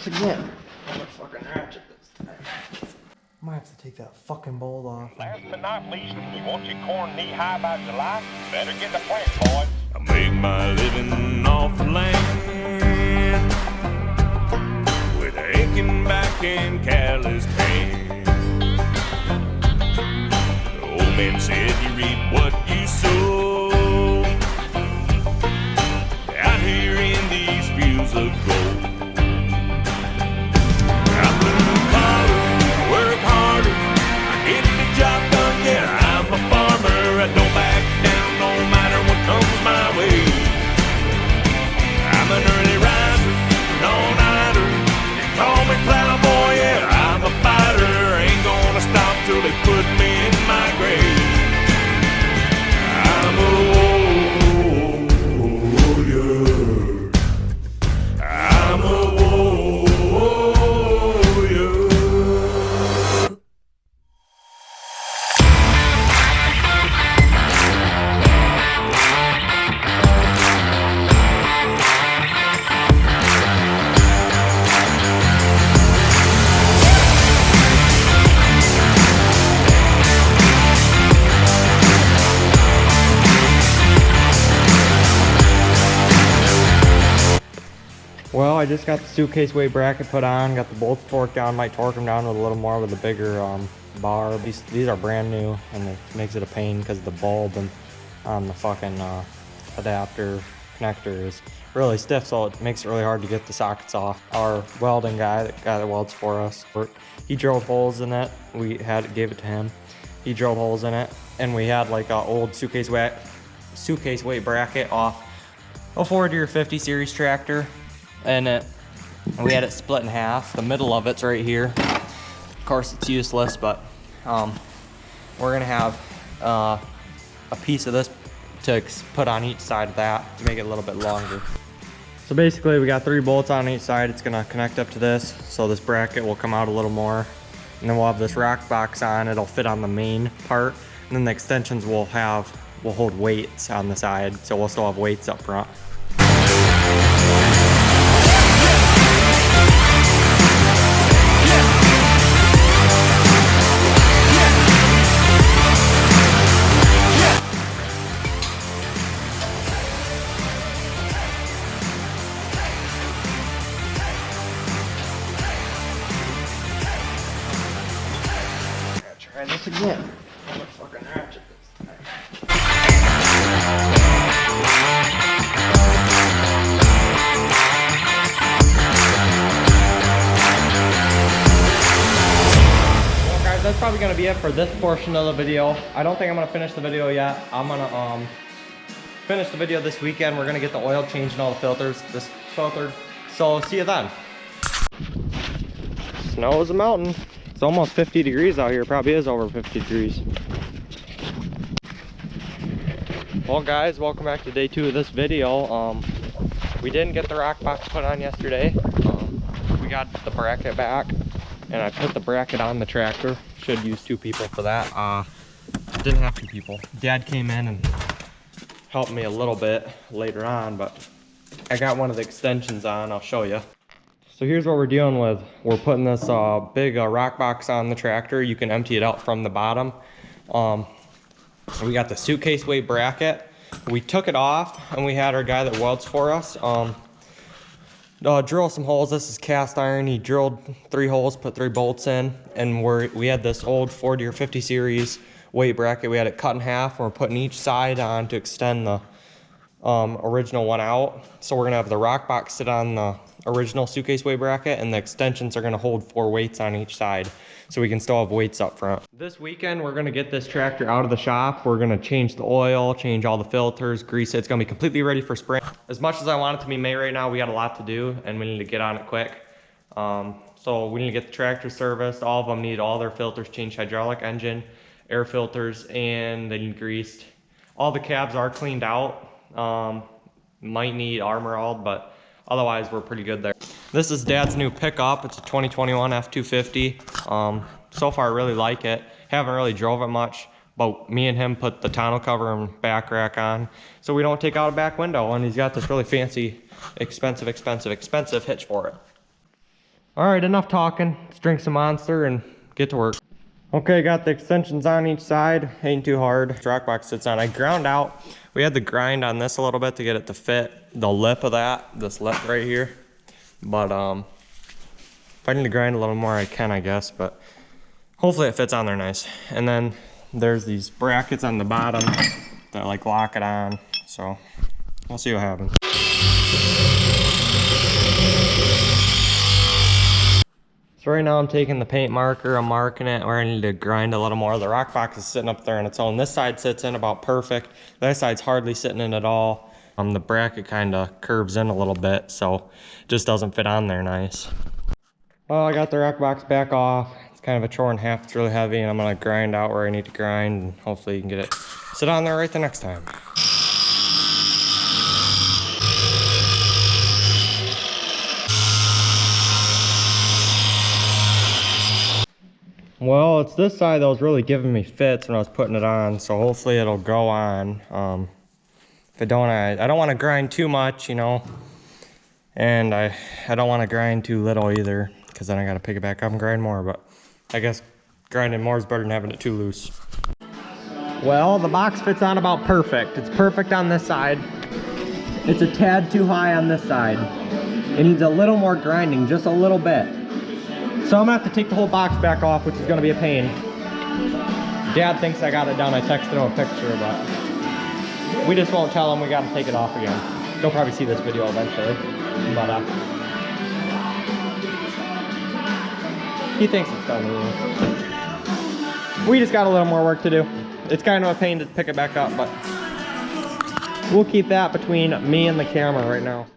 this again. I'm gonna fucking ratchet this time. I might have to take that fucking bolt off. Last but not least, we want your corn knee-high by July. Better get the plant, boys. I make my living off the land with aching back and calloused hand. The old man said you reap what you sow. Out here in these fields of gold, I move harder, work harder, I get the job done. Yeah, I'm a farmer, I don't back down no matter what comes my way. I'm an early riser, an all-nighter. They call me plowboy, yeah, I'm a fighter. Ain't gonna stop till they put me in my grave. I'm a warrior. I'm a warrior. Well, I just got the suitcase weight bracket put on, got the bolts torqued down, might torque them down with a little more with a bigger bar. These are brand new, and it makes it a pain because the bulb and on the fucking adapter connector is really stiff, so it makes it really hard to get the sockets off. Our welding guy, the guy that welds for us, he drilled holes in it. We gave it to him. He drilled holes in it, and we had like an old suitcase weight bracket off a 40 or 50 series tractor. And we had it split in half. The middle of it's right here. Of course, it's useless, but we're gonna have a piece of this to put on each side of that to make it a little bit longer. So basically, we got 3 bolts on each side. It's gonna connect up to this, so this bracket will come out a little more. And then we'll have this rock box on. It'll fit on the main part, and then the extensions will hold weights on the side, so we'll still have weights up front. Try this again. I'm gonna fucking ratchet this time. Well guys, that's probably gonna be it for this portion of the video. I don't think I'm gonna finish the video yet. I'm gonna finish the video this weekend. We're gonna get the oil changed and all the filters filtered. So see you then. Snow is a mountain. It's almost 50 degrees out here. Probably is over 50 degrees. Well guys, welcome back to day 2 of this video. We didn't get the rock box put on yesterday. We got the bracket back, and I put the bracket on the tractor. Should use 2 people for that. Didn't have 2 people. Dad came in and helped me a little bit later on, but I got one of the extensions on. I'll show you. So here's what we're dealing with. We're putting this big rock box on the tractor. You can empty it out from the bottom. We got the suitcase weight bracket. We took it off, and we had our guy that welds for us drill some holes. This is cast iron. He drilled 3 holes, put 3 bolts in, and we had this old 40 or 50 series weight bracket. We had it cut in half, and we're putting each side on to extend the original one out. So we're gonna have the rock box sit on the original suitcase weight bracket, and the extensions are gonna hold 4 weights on each side, so we can still have weights up front. This weekend, we're gonna get this tractor out of the shop. We're gonna change the oil, change all the filters, grease it. It's gonna be completely ready for spring. As much as I want it to be May right now, we got a lot to do, and we need to get on it quick. So we need to get the tractor serviced. All of them need all their filters changed, hydraulic, engine, air filters, and they need greased. All the cabs are cleaned out. Might need armor all, but otherwise we're pretty good there. This is Dad's new pickup. It's a 2021 F250. So far I really like it. Haven't really drove it much, but me and him put the tonneau cover and back rack on so we don't take out a back window, and he's got this really fancy expensive hitch for it. All right, enough talking. Let's drink some Monster and get to work. Okay, got the extensions on each side. Ain't too hard. Rock box sits on. I ground out. We had to grind on this a little bit to get it to fit the lip of this lip right here. But if I need to grind a little more, I can, I guess. But hopefully it fits on there nice. And then there's these brackets on the bottom that like lock it on. So we'll see what happens. So right now I'm taking the paint marker, I'm marking it where I need to grind a little more. The rock box is sitting up there on its own. This side sits in about perfect. The other side's hardly sitting in at all. The bracket kind of curves in a little bit, so it just doesn't fit on there nice. Well, I got the rock box back off. It's kind of a chore in half, it's really heavy, and I'm gonna grind out where I need to grind, and hopefully you can get it sit on there right the next time. Well, it's this side that was really giving me fits when I was putting it on, so hopefully it'll go on. If it don't, I don't want to grind too much, you know, and I don't want to grind too little either, because then I got to pick it back up and grind more, but I guess grinding more is better than having it too loose. Well, the box fits on about perfect. It's perfect on this side. It's a tad too high on this side. It needs a little more grinding, just a little bit. So I'm gonna have to take the whole box back off, which is gonna be a pain. Dad thinks I got it done. I texted him a picture, but we just won't tell him we gotta take it off again. They'll probably see this video eventually, but he thinks it's done. We just got a little more work to do. It's kind of a pain to pick it back up, but we'll keep that between me and the camera right now.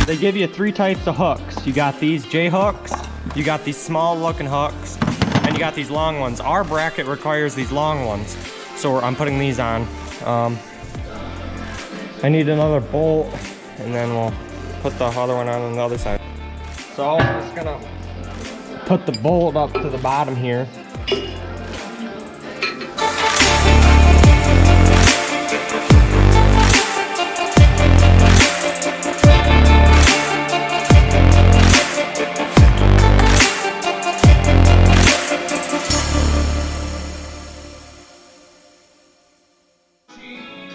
They give you 3 types of hooks. You got these J hooks, you got these small looking hooks, and you got these long ones. Our bracket requires these long ones, so I'm putting these on. I need another bolt, and then we'll put the other one on the other side. So I'm just gonna put the bolt up to the bottom here.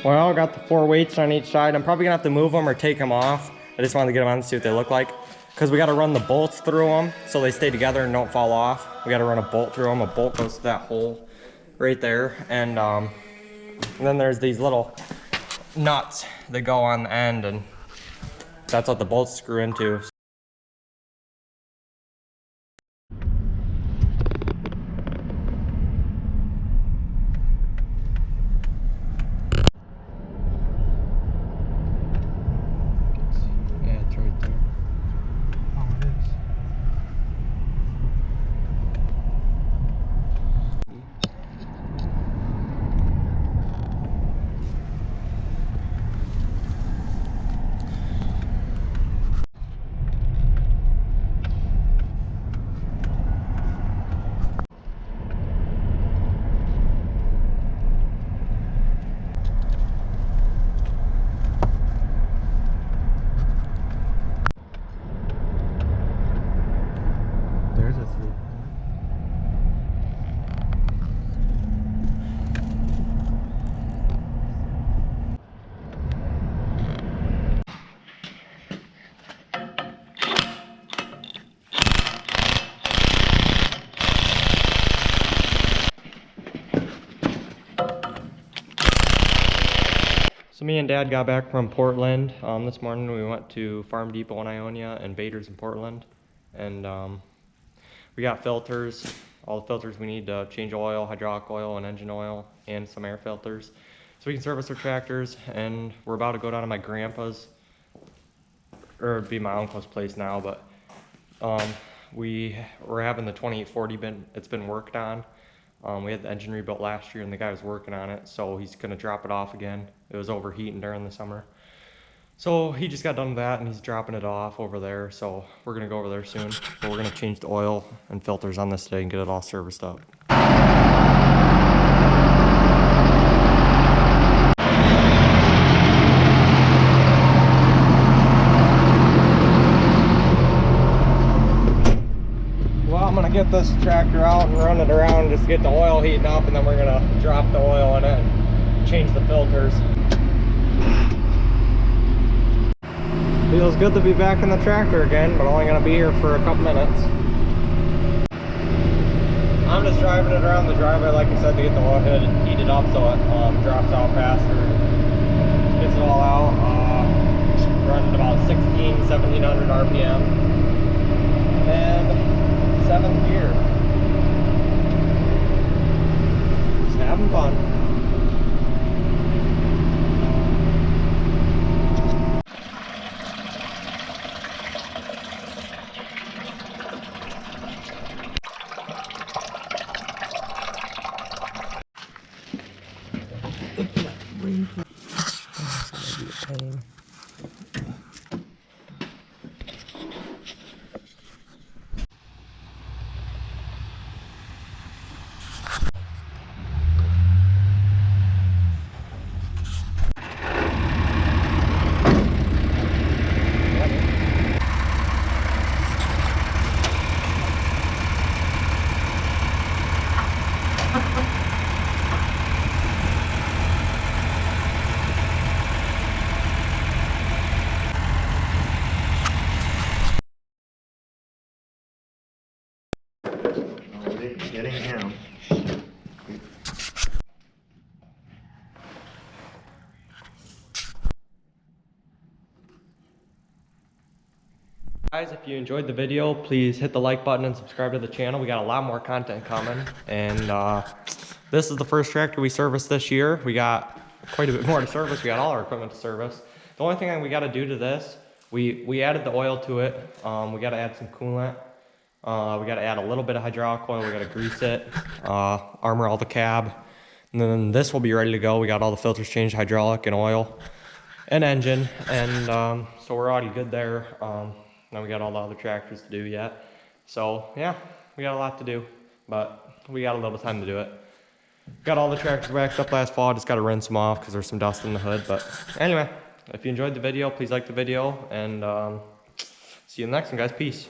Well, I got the 4 weights on each side. I'm probably gonna have to move them or take them off. I just wanted to get them on to see what they look like. Because we gotta run the bolts through them so they stay together and don't fall off. We gotta run a bolt through them. A bolt goes to that hole right there. And then there's these little nuts that go on the end, and that's what the bolts screw into. So me and Dad got back from Portland. This morning we went to Farm Depot in Ionia and Bader's in Portland. And we got filters, all the filters we need to change oil, hydraulic oil and engine oil, and some air filters. So we can service our tractors, and we're about to go down to my grandpa's, or it'd be my uncle's place now, but we're having the 2840 it's been worked on. We had the engine rebuilt last year and the guy was working on it, so he's gonna drop it off again. It was overheating during the summer. So he just got done with that and he's dropping it off over there, so we're gonna go over there soon. But we're gonna change the oil and filters on this today and get it all serviced up. I'm gonna get this tractor out and run it around just to get the oil heating up, and then we're gonna drop the oil in it and change the filters. Feels good to be back in the tractor again, but only gonna be here for a couple minutes. I'm just driving it around the driveway, like I said, to get the oil heated up so it drops out faster, gets it all out. Running about 1700 RPM. And 7th gear. Just having fun. Getting him. Guys, if you enjoyed the video, please hit the like button and subscribe to the channel. We got a lot more content coming, and this is the first tractor we serviced this year. We got quite a bit more to service. We got all our equipment to service. The only thing we got to do to this, we added the oil to it. We got to add some coolant. We got to add a little bit of hydraulic oil. We got to grease it, armor all the cab, and then this will be ready to go. We got all the filters changed, hydraulic and oil and engine, and so we're already good there. Now we got all the other tractors to do yet. So yeah, we got a lot to do, but we got a little time to do it. Got all the tractors waxed up last fall. Just got to rinse them off because there's some dust in the hood. But anyway, if you enjoyed the video, please like the video, and see you in the next one, guys. Peace.